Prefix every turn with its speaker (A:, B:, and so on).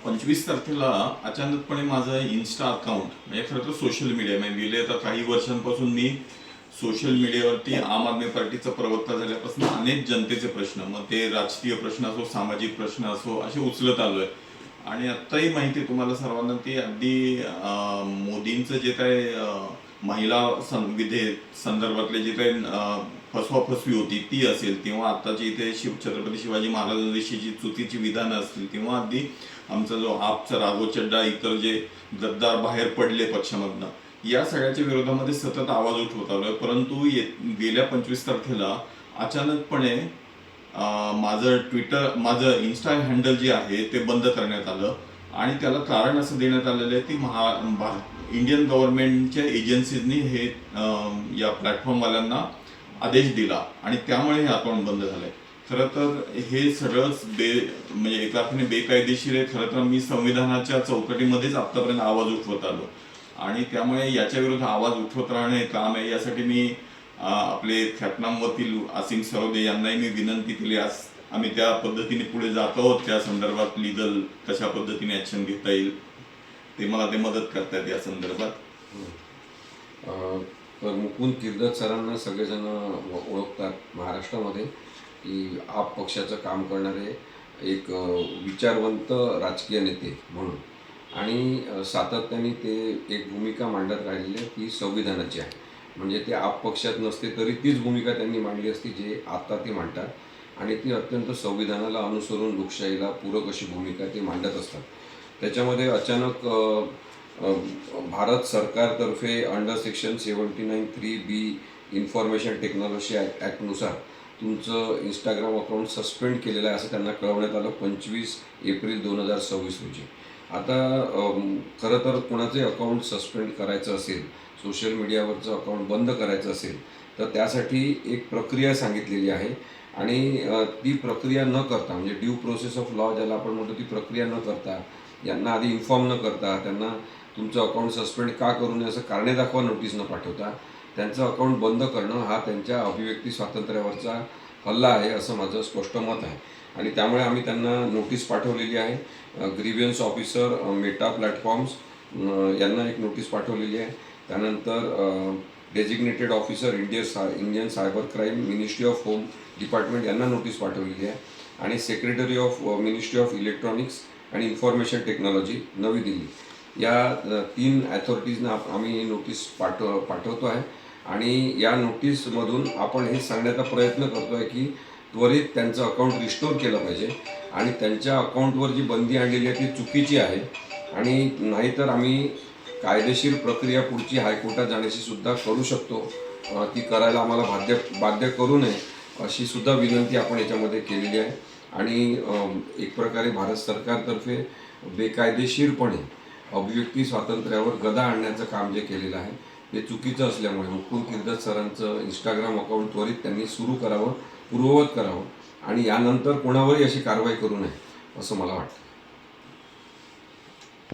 A: 25 तारखेला अचानकपणे माझं इन्स्टा अकाउंट म्हणजे खरं तर सोशल मीडिया म्हणजे गेले आता काही वर्षांपासून मी सोशल मीडियावरती आम आदमी पार्टीचा प्रवक्ता झाल्यापासून अनेक जनतेचे प्रश्न, मग ते राजकीय प्रश्न असो, सामाजिक प्रश्न असो, असे उचलत आलोय. आणि आत्ताही माहिती आहे तुम्हाला सर्वांना, ती अगदी मोदींचं जे काय महिला विधेयक संदर्भातले जे काही फसवाफसवी होती ती असेल, किंवा आत्ताची इथे छत्रपती शिवाजी महाराजांविषयी जी चुकीची विधानं असतील, किंवा अगदी आमचा जो आपचा राघव चड्डा, इतर जे गद्दार बाहेर पडले पक्षामधनं, या सगळ्याच्या विरोधामध्ये सतत आवाज उठवत आलोय. परंतु गेल्या 25 तारखेला अचानकपणे माझं इन्स्टा हँडल जे आहे ते बंद करण्यात आलं. आणि त्याला कारण असं देण्यात आलेलं आहे की इंडियन गव्हर्नमेंटच्या एजन्सीजनी हे या प्लॅटफॉर्मवाल्यांना आदेश दिला आणि त्यामुळे हे अकाउंट बंद झालंय. खरं तर हे सगळंच म्हणजे एका अर्थाने बेकायदेशीर आहे. खरं तर मी संविधानाच्या चौकटीमध्येच आतापर्यंत आवाज उठवत आलो आणि त्यामुळे याच्या विरुद्ध आवाज उठवत राहणे काम आहे. यासाठी मी आपले ख्यातनाम वकील आसिम सरोदे यांनाही मी विनंती केली. आज आम्ही त्या पद्धतीने पुढे जात आहोत. त्या संदर्भात लिगल कशा पद्धतीने ॲक्शन घेता येईल ते मला ते मदत करतात या संदर्भात.
B: तर मुकुंद किर्दत सरांना सगळेजण ओळखतात महाराष्ट्रामध्ये की आप पक्षाचं काम करणारे एक विचारवंत राजकीय नेते म्हणून. आणि सातत्याने ते एक भूमिका मांडत राहिलेली आहे ती संविधानाची आहे. म्हणजे ते आप पक्षात नसते तरी तीच भूमिका त्यांनी मांडली असती जे आता ते मांडतात. आणि ती अत्यंत संविधानाला अनुसरून लोकशाहीला पूरक अशी भूमिका ते मांडत असतात. त्याच्यामध्ये अचानक भारत सरकारतर्फे under section 79(3)B information technology ॲक्टनुसार तुमचं इंस्टाग्राम अकाउंट सस्पेंड केलेलं आहे असं त्यांना कळवण्यात आलं 25 एप्रिल 2026 रोजी. आता खरं तर कोणाचे अकाउंट सस्पेंड करायचं असेल, सोशल मीडियावरचं अकाउंट बंद करायचं असेल तर त्यासाठी एक प्रक्रिया सांगितलेली आहे. आणि ती प्रक्रिया न करता म्हणजे ड्यू प्रोसेस ऑफ लॉ ज्याला आपण म्हणतो ती प्रक्रिया न करता, यांना आधी इन्फॉर्म न करता, त्यांना तुमचं अकाउंट सस्पेंड का करू नये असं कारणे दाखवा नोटीस न पाठवता त्यांचं अकाउंट बंद करणं हा त्यांच्या अभिव्यक्ती स्वातंत्र्यावरचा हल्ला आहे असं माझं स्पष्ट मत आहे. आणि त्यामुळे आम्ही त्यांना नोटीस पाठवलेली आहे. ग्रीव्हन्स ऑफिसर मेटा प्लॅटफॉर्म्स यांना एक नोटीस पाठवलेली आहे. त्यानंतर designated officer Indian cyber crime ministry of home department यांना नोटीस पाठवलेली आहे. आणि secretary of ministry of electronics आणि इन्फॉर्मेशन टेक्नॉलॉजी नवी दिल्ली या 3 ॲथॉरिटीजना आम्ही नोटीस पाठवतो आहे. आणि या नोटीसमधून आपण हे सांगण्याचा प्रयत्न करतो आहे की त्वरित त्यांचं अकाउंट रिस्टोर केलं पाहिजे आणि त्यांच्या अकाउंटवर जी बंदी आणलेली आहे ती चुकीची आहे. आणि नाहीतर आम्ही कायदेशीर प्रक्रिया पुढची हायकोर्टात जाण्याची सुद्धा करू शकतो. ती करायला आम्हाला बाध्य करू नये अशी सुद्धा विनंती आपण याच्यामध्ये केलेली आहे. आणि एक प्रकारे भारत सरकारतर्फे बेकायदेशीरपणे अभिव्यक्ती स्वातंत्र्यावर गदा आणण्याचं काम जे केलेलं आहे ते चुकीचं असल्यामुळे मुकुंद किर्दत सरांचं इंस्टाग्राम अकाउंट त्वरित त्यांनी सुरू करावं, पूर्ववत करावं आणि यानंतर कोणावरही अशी कारवाई करू नये असं मला वाटतं.